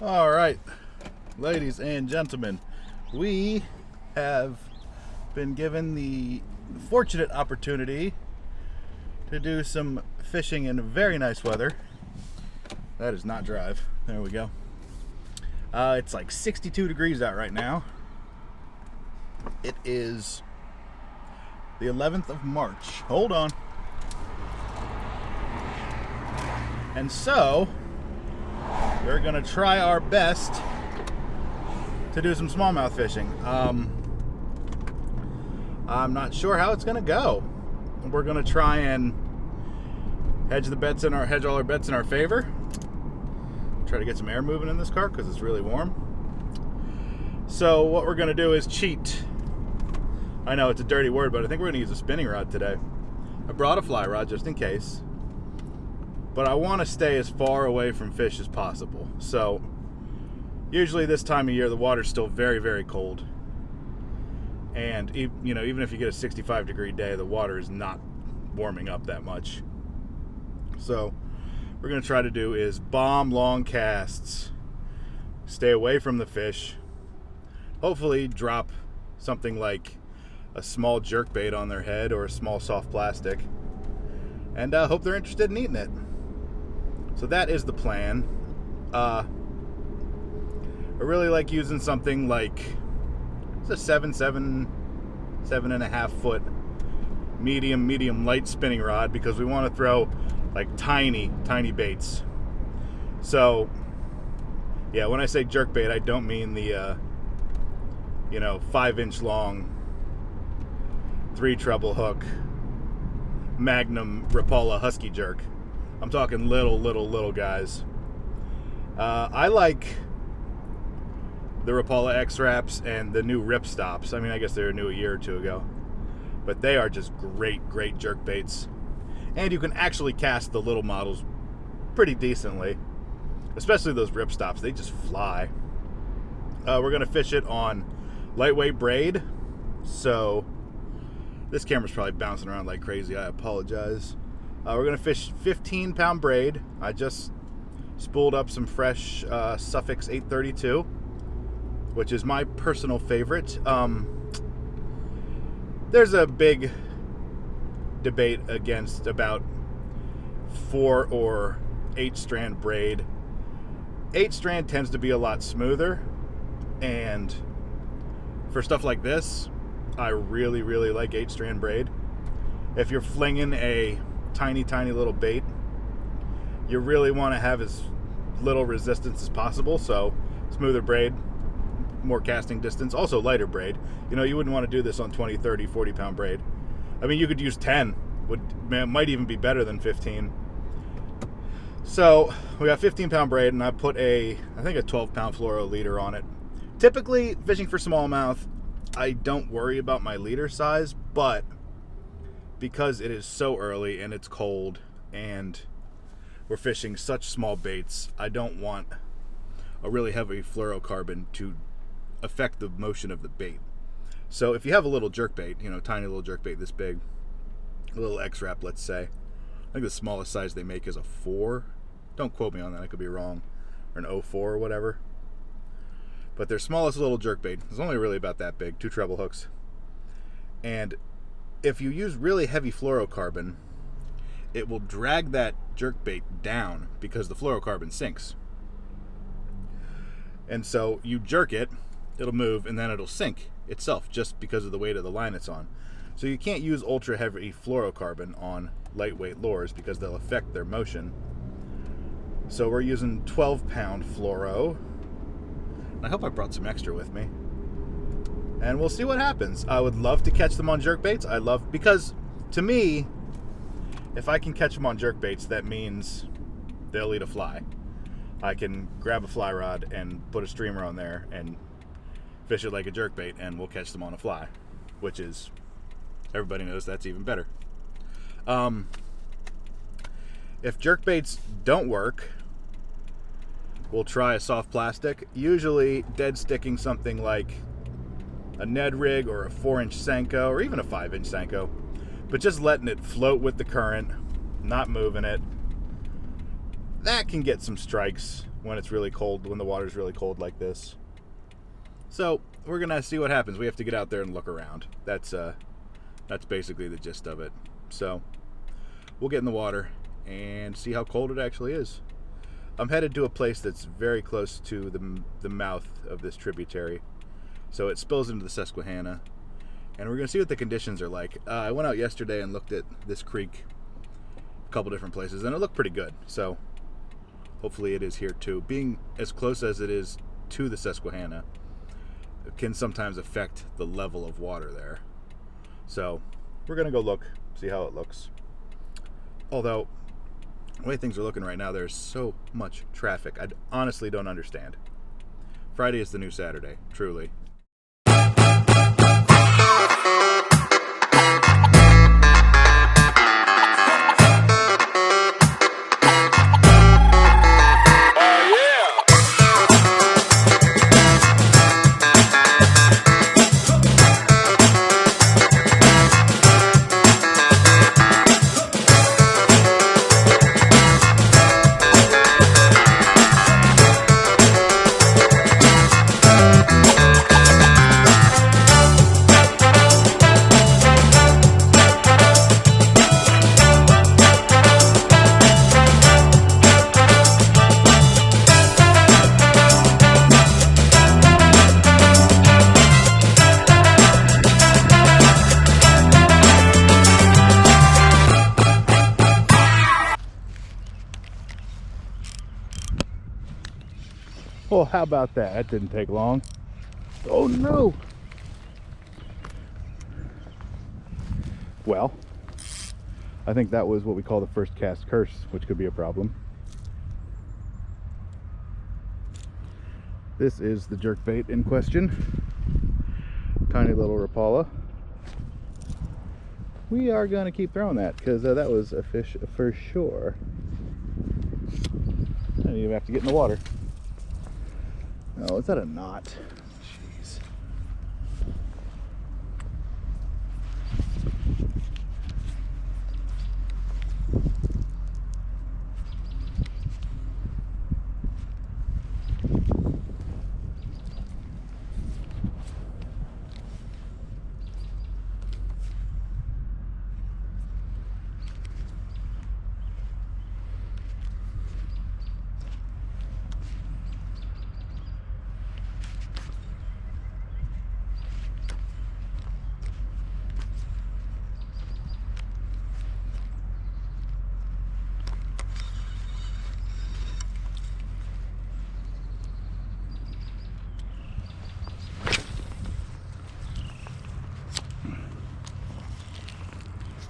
All right, ladies and gentlemen, we have been given the fortunate opportunity to do some fishing in very nice weather. That is not drive. There we go. It's like 62 degrees out right now. It is the 11th of March. Hold on. And so, we're going to try our best to do some smallmouth fishing. I'm not sure how it's going to go. We're going to try and hedge all our bets in our favor. Try to get some air moving in this car because it's really warm. So what we're going to do is cheat. I know it's a dirty word, but I think we're going to use a spinning rod today. I brought a fly rod just in case, but I want to stay as far away from fish as possible. So usually this time of year the water's still very, very cold, and even if you get a 65 degree day, the water is not warming up that much. So what we're going to try to do is bomb long casts, stay away from the fish, hopefully drop something like a small jerkbait on their head or a small soft plastic, and hope they're interested in eating it. So that is the plan. I really like using something like it's a 7.5 foot medium light spinning rod, because we want to throw like tiny baits. So yeah, when I say jerkbait, I don't mean the 5-inch long 3 treble hook Magnum Rapala Husky jerk. I'm talking little guys. I like the Rapala X-Wraps and the new Rip Stops. I mean, I guess they were new a year or two ago, but they are just great jerk baits. And you can actually cast the little models pretty decently, especially those Rip Stops. They just fly. We're going to fish it on lightweight braid, so this camera's probably bouncing around like crazy. I apologize. We're going to fish 15-pound braid. I just spooled up some fresh Suffix 832, which is my personal favorite. There's a big debate about 4 or 8 strand braid. 8 strand tends to be a lot smoother, and for stuff like this, I really like 8 strand braid. If you're flinging a tiny little bait, you really want to have as little resistance as possible. So smoother braid, more casting distance, also lighter braid. You wouldn't want to do this on 20, 30, 40 pound braid. I mean, you could use 10, might even be better than 15. So we got 15-pound braid, and I put I think a 12-pound fluoro leader on it. Typically fishing for smallmouth, I don't worry about my leader size, but because it is so early and it's cold and we're fishing such small baits, I don't want a really heavy fluorocarbon to affect the motion of the bait. So if you have a little jerkbait, tiny little jerkbait this big, a little X-Wrap, let's say, I think the smallest size they make is a 4. Don't quote me on that, I could be wrong, or an 04 or whatever. But their smallest little jerkbait is only really about that big, 2 treble hooks. And if you use really heavy fluorocarbon, it will drag that jerkbait down because the fluorocarbon sinks. And so you jerk it, it'll move, and then it'll sink itself just because of the weight of the line it's on. So you can't use ultra heavy fluorocarbon on lightweight lures because they'll affect their motion. So we're using 12-pound fluoro. I hope I brought some extra with me. And we'll see what happens. I would love to catch them on jerkbaits. Because to me, if I can catch them on jerkbaits, that means they'll eat a fly. I can grab a fly rod and put a streamer on there and fish it like a jerkbait, and we'll catch them on a fly, which is, everybody knows that's even better. If jerkbaits don't work, we'll try a soft plastic, usually dead sticking something like a Ned rig or a 4-inch Senko or even a 5-inch Senko, but just letting it float with the current, not moving it. That can get some strikes, when it's really cold, when the water's really cold like this. So we're gonna see what happens. We have to get out there and look around. That's basically the gist of it. So we'll get in the water and see how cold it actually is. I'm headed to a place that's very close to the mouth of this tributary, so it spills into the Susquehanna, and we're gonna see what the conditions are like. I went out yesterday and looked at this creek a couple different places, and it looked pretty good. So hopefully it is here too. Being as close as it is to the Susquehanna can sometimes affect the level of water there. So we're gonna go look, see how it looks. Although the way things are looking right now, there's so much traffic. I honestly don't understand. Friday is the new Saturday, truly. Well, how about that? That didn't take long. Oh no! Well, I think that was what we call the first cast curse, which could be a problem. This is the jerkbait in question. Tiny little Rapala. We are going to keep throwing that because that was a fish for sure. I didn't even have to get in the water. Oh, is that a knot? Jeez.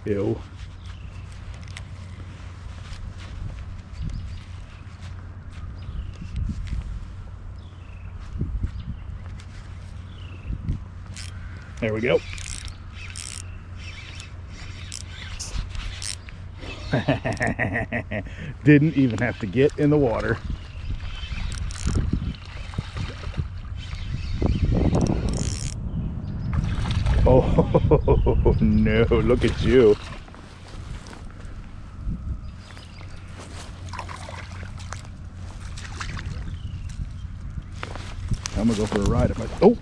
Ew. There we go. Didn't even have to get in the water. Oh no, look at you. I'm gonna go for a ride if I... Oh,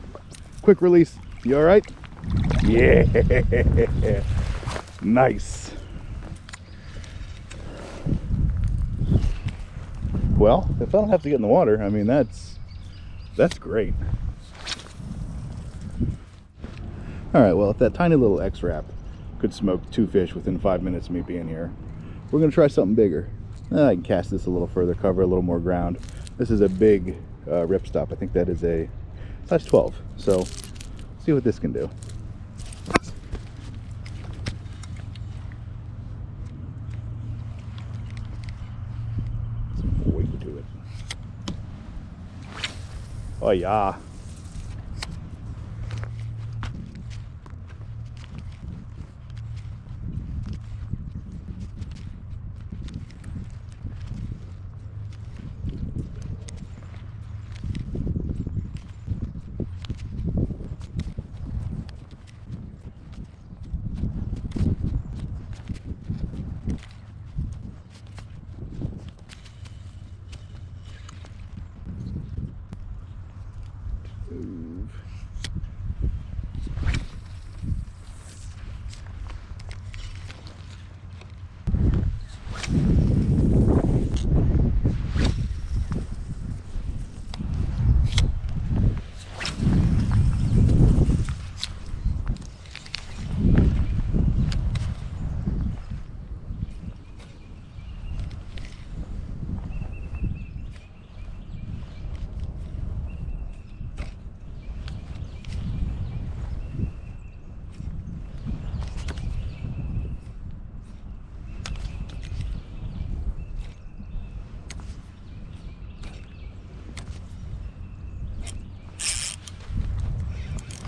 quick release. You all right? Yeah, nice. Well, if I don't have to get in the water, I mean, that's great. All right, well, if that tiny little X-Wrap could smoke 2 fish within 5 minutes of me being here, we're gonna try something bigger. I can cast this a little further, cover a little more ground. This is a big ripstop. I think that is a size 12. So, see what this can do. Some weight to it. Oh yeah. Move.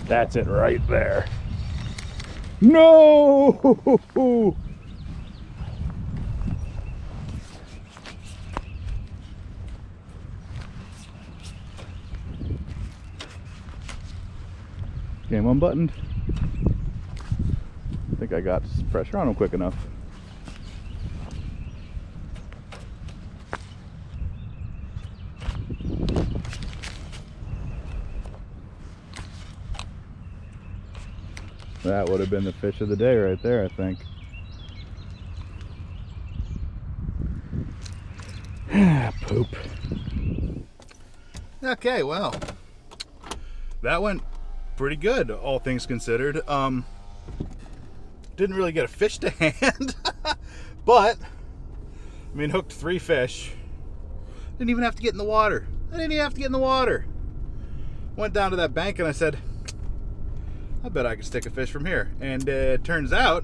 That's it right there. No! Game unbuttoned. I think I got pressure on him quick enough. That would have been the fish of the day right there, I think. Poop. Okay, well, that went pretty good, all things considered. Didn't really get a fish to hand, but, I mean, hooked 3 fish. Didn't even have to get in the water. I didn't even have to get in the water. Went down to that bank and I said, I bet I could stick a fish from here. And it turns out,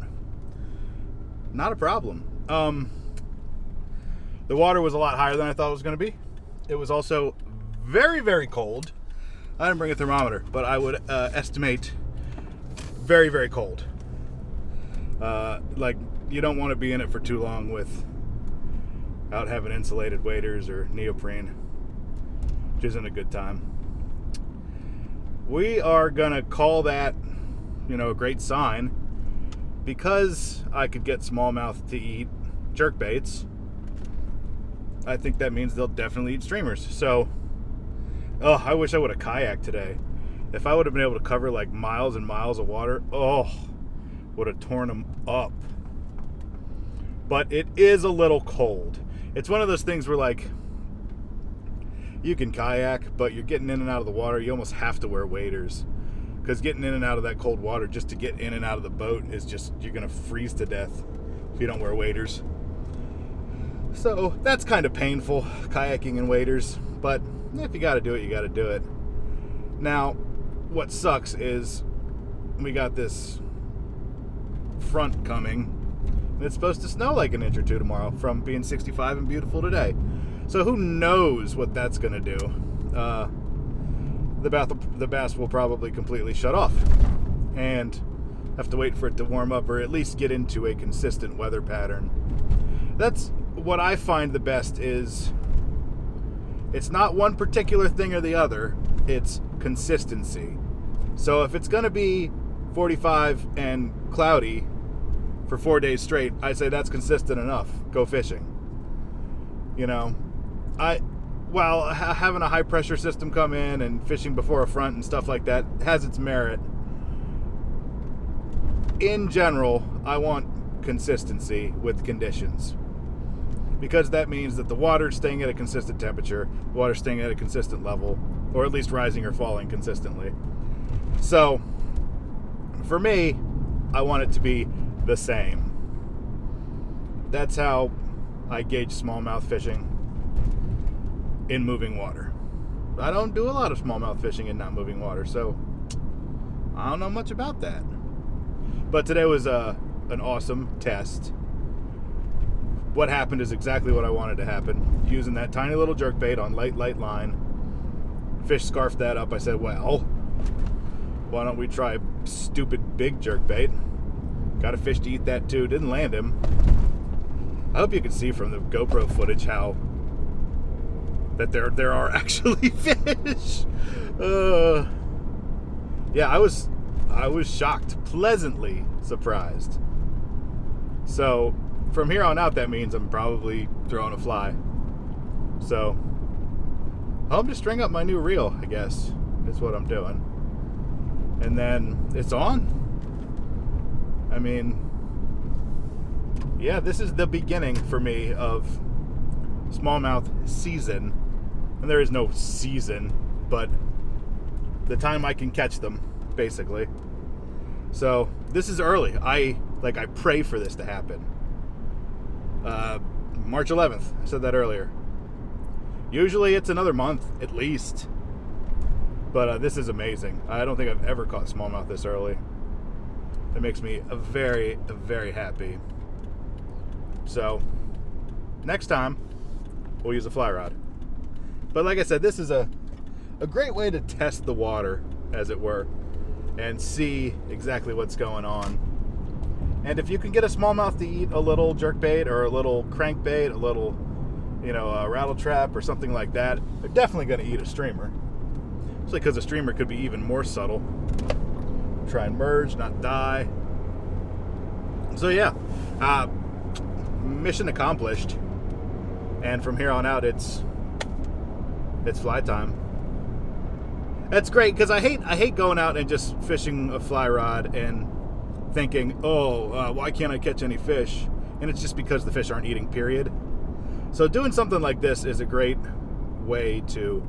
not a problem. The water was a lot higher than I thought it was going to be. It was also very, very cold. I didn't bring a thermometer, but I would estimate very, very cold. Like, you don't want to be in it for too long without having insulated waders or neoprene, which isn't a good time. We are going to call that, a great sign, because I could get smallmouth to eat jerkbaits. I think that means they'll definitely eat streamers. So, I wish I would have kayaked today. If I would have been able to cover like miles and miles of water, would have torn them up. But it is a little cold. It's one of those things where, like, you can kayak, but you're getting in and out of the water. You almost have to wear waders, because getting in and out of that cold water just to get in and out of the boat is just, you're going to freeze to death if you don't wear waders. So that's kind of painful, kayaking in waders, but if you got to do it, you got to do it. Now, what sucks is we got this front coming, and it's supposed to snow like an inch or two tomorrow from being 65 and beautiful today. So who knows what that's going to do. The bass will probably completely shut off and have to wait for it to warm up, or at least get into a consistent weather pattern. That's what I find the best is, it's not one particular thing or the other, it's consistency. So if it's going to be 45 and cloudy for 4 days straight, I say that's consistent enough. Go fishing. While having a high pressure system come in and fishing before a front and stuff like that has its merit, in general, I want consistency with conditions, because that means that the water's staying at a consistent temperature, the water's staying at a consistent level, or at least rising or falling consistently. So, for me, I want it to be the same. That's how I gauge smallmouth fishing in moving water. I don't do a lot of smallmouth fishing in not moving water, so I don't know much about that. But today was an awesome test. What happened is exactly what I wanted to happen. Using that tiny little jerkbait on light line. Fish scarfed that up. I said, well, why don't we try stupid big jerkbait? Got a fish to eat that too. Didn't land him. I hope you can see from the GoPro footage how that there are actually fish. Yeah, I was shocked, pleasantly surprised. So from here on out, that means I'm probably throwing a fly. So home to string up my new reel, I guess. is what I'm doing. And then it's on. I mean, yeah, this is the beginning for me of smallmouth season. And there is no season, but the time I can catch them, basically. So this is early. I pray for this to happen. March 11th, I said that earlier. Usually it's another month at least, but this is amazing. I don't think I've ever caught smallmouth this early. It makes me very, very happy. So next time we'll use a fly rod. But like I said, this is a great way to test the water, as it were, and see exactly what's going on. And if you can get a smallmouth to eat a little jerkbait or a little crankbait, a little, a rattle trap or something like that, they're definitely going to eat a streamer. Especially because a streamer could be even more subtle. Try and merge, not die. So yeah, mission accomplished. And from here on out, it's fly time. That's great, because I hate going out and just fishing a fly rod and thinking, why can't I catch any fish? And it's just because the fish aren't eating, period. So doing something like this is a great way to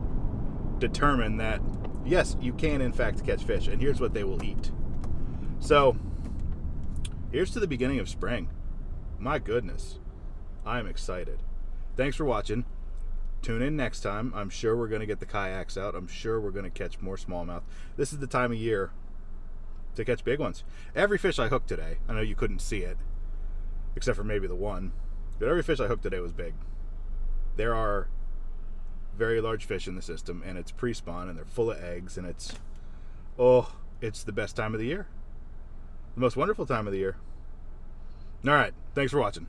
determine that, yes, you can in fact catch fish, and here's what they will eat. So here's to the beginning of spring. My goodness, I'm excited. Thanks for watching. Tune in next time. I'm sure we're going to get the kayaks out. I'm sure we're going to catch more smallmouth. This is the time of year to catch big ones. Every fish I hooked today, I know you couldn't see it, except for maybe the one, but every fish I hooked today was big. There are very large fish in the system, and it's pre-spawn, and they're full of eggs, and it's the best time of the year. The most wonderful time of the year. All right, thanks for watching.